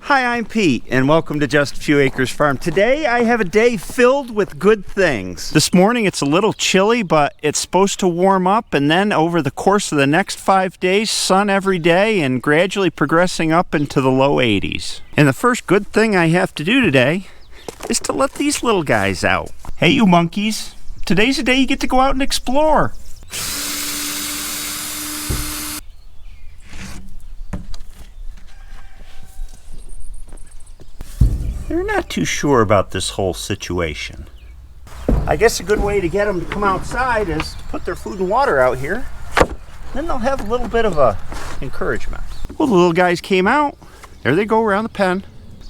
Hi, I'm Pete, and welcome to Just a Few Acres Farm. Today, I have a day filled with good things. This morning, it's a little chilly, but it's supposed to warm up, and then over the course of the next 5 days, sun every day, and gradually progressing up into the low 80s. And the first good thing I have to do today is to let these little guys out. Hey, you monkeys. Today's the day you get to go out and explore. They're not too sure about this whole situation. I guess a good way to get them to come outside is to put their food and water out here. Then they'll have a little bit of a encouragement. Well, the little guys came out. There they go around the pen.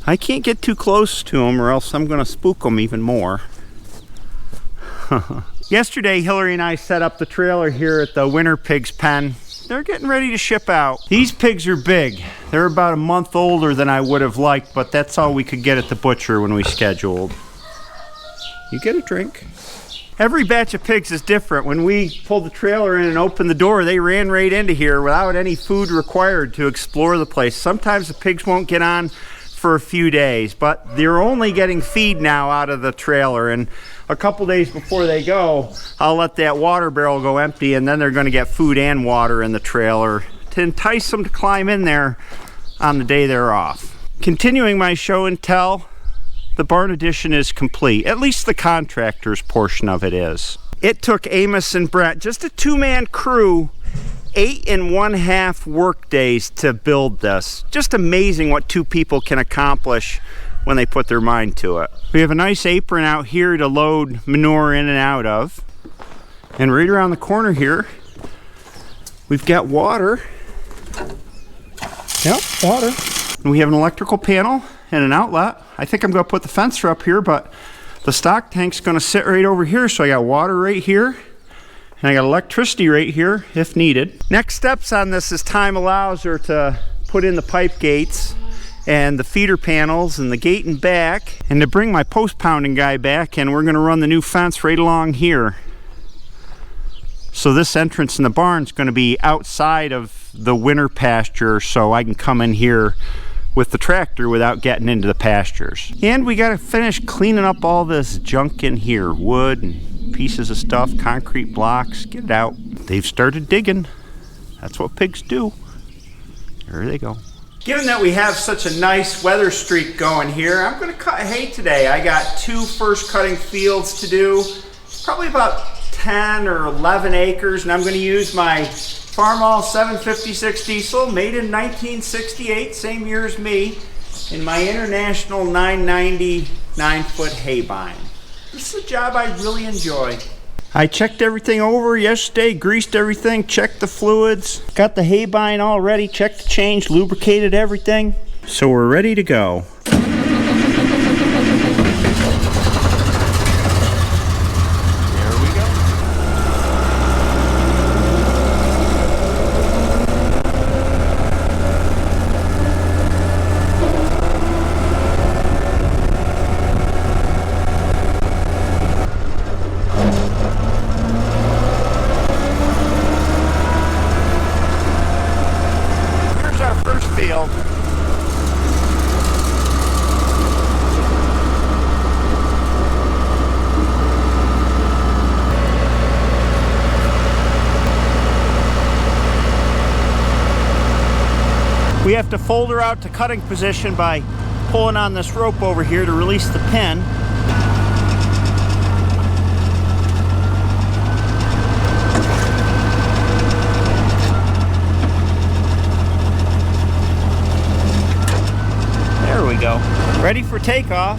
I can't get too close to them or else I'm going to spook them even more. Yesterday, Hillary and I set up the trailer here at the winter pigs pen. They're getting ready to ship out. These pigs are big. They're about a month older than I would have liked, but that's all we could get at the butcher when we scheduled. You get a drink. Every batch of pigs is different. When we pulled the trailer in and opened the door, they ran right into here without any food required to explore the place. Sometimes the pigs won't get on for a few days, but they're only getting feed now out of the trailer, and a couple days before they go, I'll let that water barrel go empty, and then they're going to get food and water in the trailer to entice them to climb in there on the day they're off. Continuing my show and tell, the barn addition is complete. At least the contractor's portion of it is. It took Amos and Brett, just a two-man crew, 8.5 work days to build this. Just amazing what two people can accomplish when they put their mind to it. We have a nice apron out here to load manure in and out of. And right around the corner here, we've got water. Yep, water. And we have an electrical panel and an outlet. I think I'm gonna put the fencer up here, but the stock tank's gonna sit right over here. So I got water right here, and I got electricity right here if needed. Next steps on this, as time allows, are to put in the pipe gates and the feeder panels and the gate and back, and to bring my post pounding guy back, and we're going to run the new fence right along here. So this entrance in the barn is going to be outside of the winter pasture, so I can come in here with the tractor without getting into the pastures. And we got to finish cleaning up all this junk in here, wood and pieces of stuff, concrete blocks, get it out. They've started digging. That's what pigs do. There they go. Given that we have such a nice weather streak going here, I'm going to cut hay today. I got 2 first cutting fields to do, probably about 10 or 11 acres, and I'm going to use my Farmall 756 diesel, made in 1968, same year as me, and my International 990 9-foot haybine. This is a job I really enjoy. I checked everything over yesterday, greased everything, checked the fluids, got the haybine all ready, checked the change, lubricated everything. So we're ready to go. We have to fold her out to cutting position by pulling on this rope over here to release the pin. There we go. Ready for takeoff.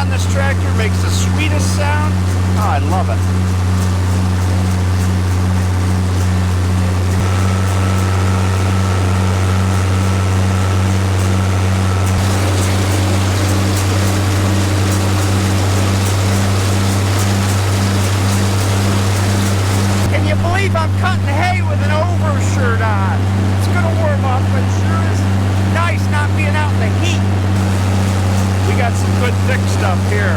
This tractor makes the sweetest sound. Oh, I love it. believe I'm cutting hay with an overshirt on. It's gonna warm up, but it sure is nice not being out in the heat. We got some good thick stuff here.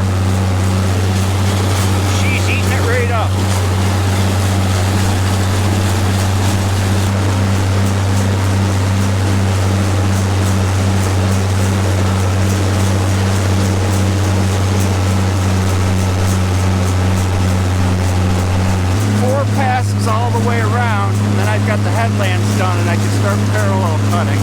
She's eating it right up. Passes all the way around, and then I've got the headlands done and I can start parallel cutting.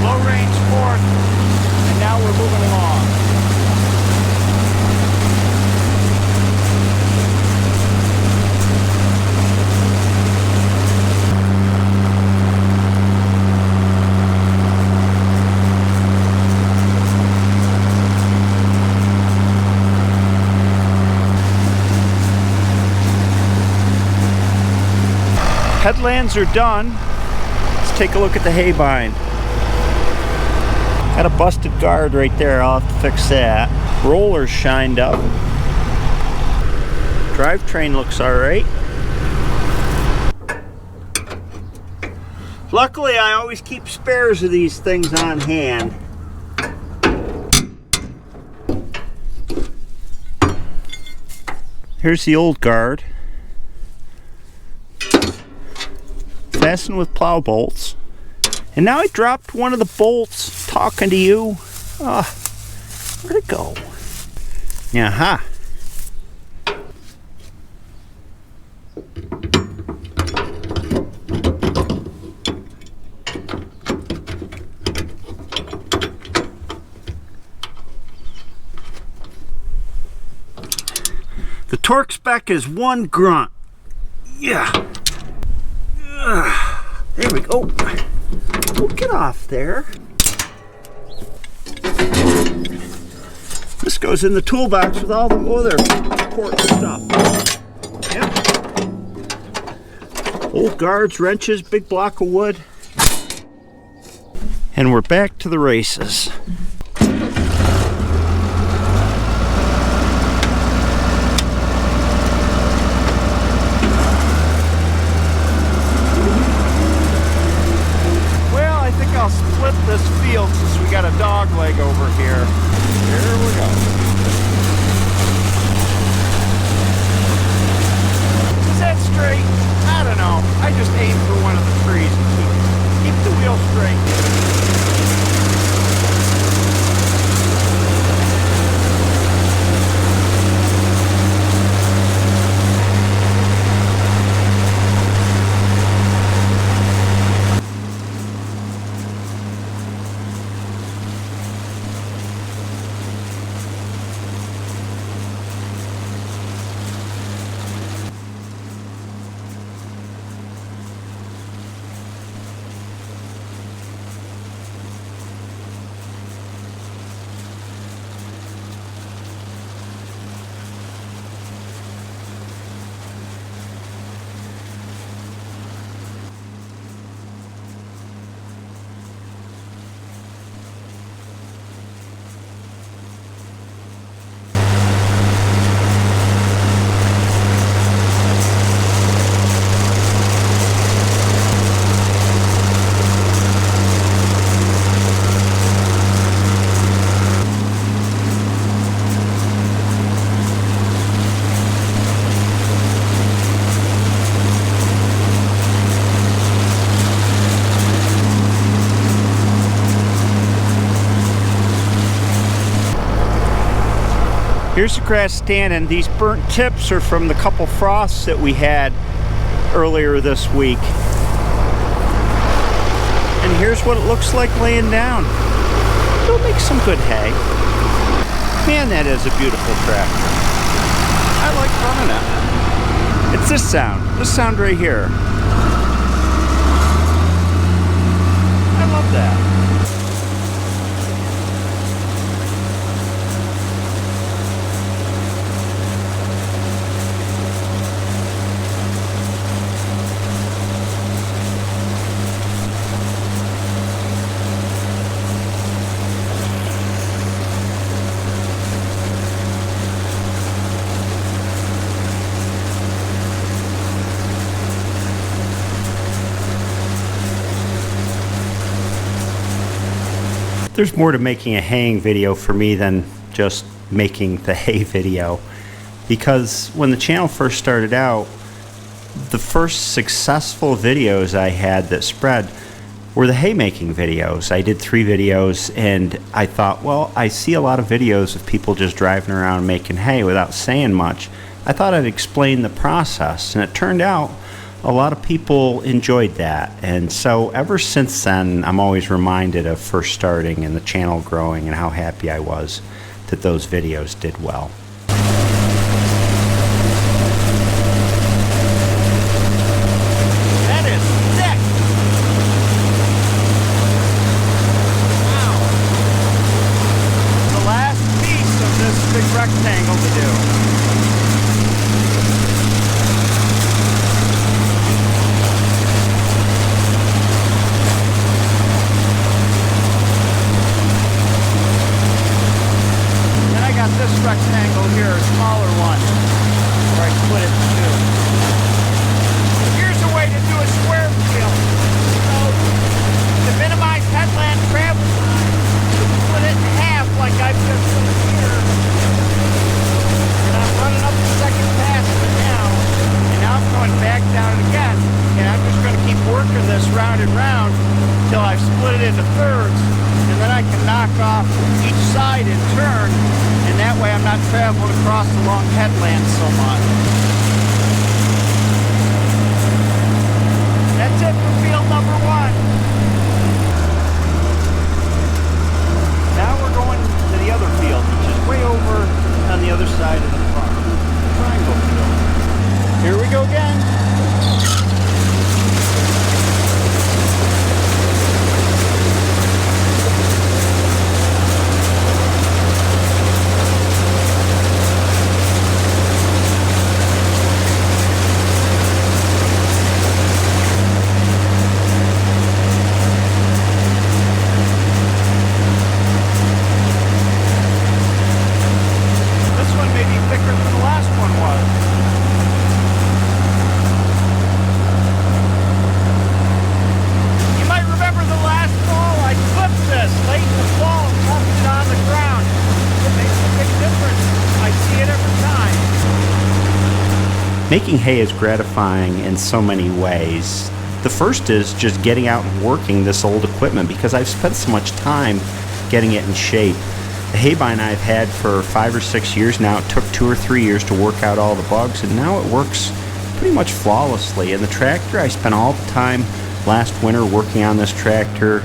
Low range fourth, and now we're moving along. Headlands are done. Let's take a look at the haybine. Got a busted guard right there. I'll have to fix that. Roller's shined up. Drivetrain looks alright. Luckily, I always keep spares of these things on hand. Here's the old guard. Fastened with plow bolts. And now I dropped one of the bolts talking to you. Where'd it go? Aha. The torque spec is 1 grunt. Yeah. There we go. Oh, get off there. This goes in the toolbox with all the other important stuff. Yep. Old guards, wrenches, big block of wood. And we're back to the races. I'll split this field since we got a dog leg over here. Here we go. Is that straight? I don't know. I just aim for one of the trees and keep the wheel straight. Here's the grass standing. These burnt tips are from the couple frosts that we had earlier this week. And here's what it looks like laying down. It'll make some good hay. Man, that is a beautiful tractor. I like running it. It's this sound right here. I love that. there's more to making a haying video for me than just making the hay video, because when the channel first started out, the first successful videos I had that spread were the haymaking videos. I did 3 videos, and I thought, well, I see a lot of videos of people just driving around making hay without saying much. I thought I'd explain the process, and it turned out a lot of people enjoyed that. And so ever since then, I'm always reminded of first starting and the channel growing and how happy I was that those videos did well. Rectangle to do. Then I got this rectangle here, a smaller one, where I split it in 2. Here's a way to do a square field. So, to minimize headland travel time, split it in half like I've just done here. Running up the second pass of it now, and now I'm going back down it again, and I'm just going to keep working this round and round until I've split it into thirds, and then I can knock off each side in turn, and that way I'm not traveling across the long headland so much. That's it for field number 1. Now we're going to the other field, which is way over on the other side of the farm. Triangle field. Here we go again. Making hay is gratifying in so many ways. The first is just getting out and working this old equipment, because I've spent so much time getting it in shape. The haybine I've had for 5 or 6 years now. It took 2 or 3 years to work out all the bugs, and now it works pretty much flawlessly. And the tractor, I spent all the time last winter working on this tractor,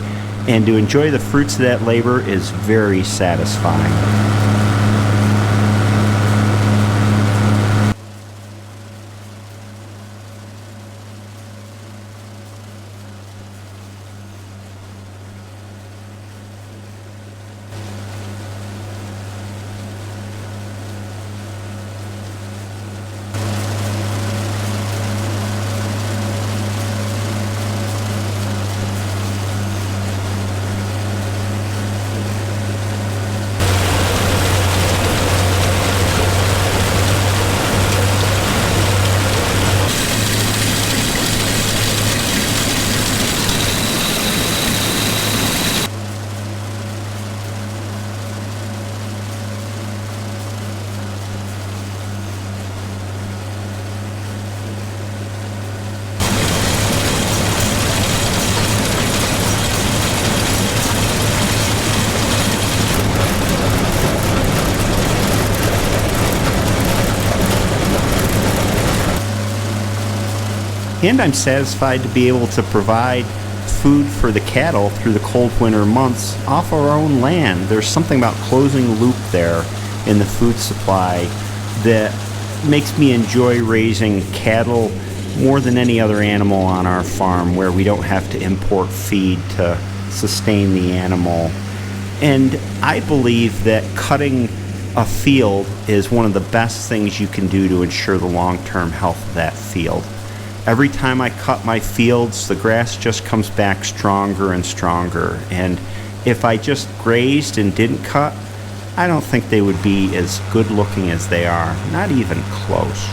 and to enjoy the fruits of that labor is very satisfying. And I'm satisfied to be able to provide food for the cattle through the cold winter months off our own land. There's something about closing the loop there in the food supply that makes me enjoy raising cattle more than any other animal on our farm, where we don't have to import feed to sustain the animal. And I believe that cutting a field is one of the best things you can do to ensure the long-term health of that field. Every time I cut my fields, the grass just comes back stronger and stronger. And if I just grazed and didn't cut, I don't think they would be as good looking as they are. Not even close.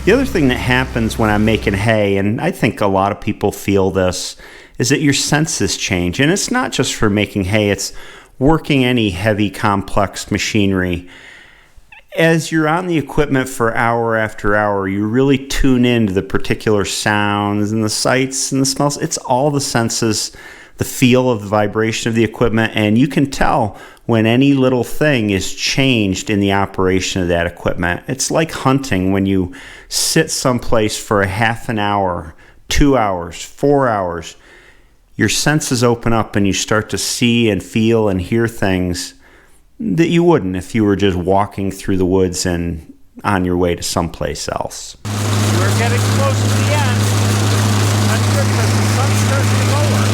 The other thing that happens when I'm making hay, and I think a lot of people feel this, is that your senses change. And it's not just for making hay, it's working any heavy, complex machinery. As you're on the equipment for hour after hour, you really tune into the particular sounds and the sights and the smells. It's all the senses, the feel of the vibration of the equipment, and you can tell when any little thing is changed in the operation of that equipment. It's like hunting when you sit someplace for a half an hour, 2 hours, 4 hours. Your senses open up and you start to see and feel and hear things that you wouldn't if you were just walking through the woods and on your way to someplace else. We're getting close to the end. That's good because the sun's starting to lower.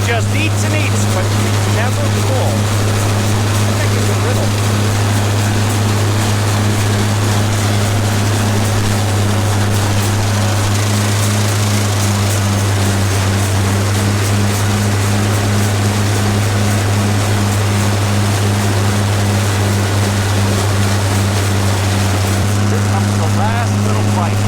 Just eats and eats, but she's never full. I think it's a riddle. Here comes the last little bite.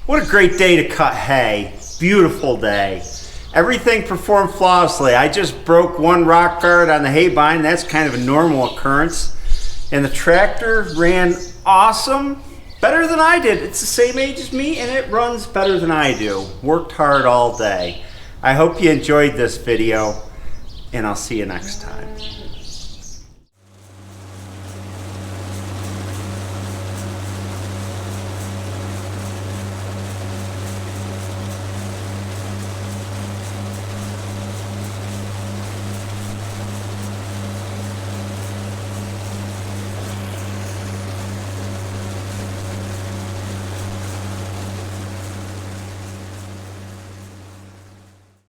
What a great day to cut hay. Beautiful day. Everything performed flawlessly. I just broke one rock guard on the haybine. That's kind of a normal occurrence. And the tractor ran awesome. Better than I did. It's the same age as me and it runs better than I do. Worked hard all day. I hope you enjoyed this video and I'll see you next time.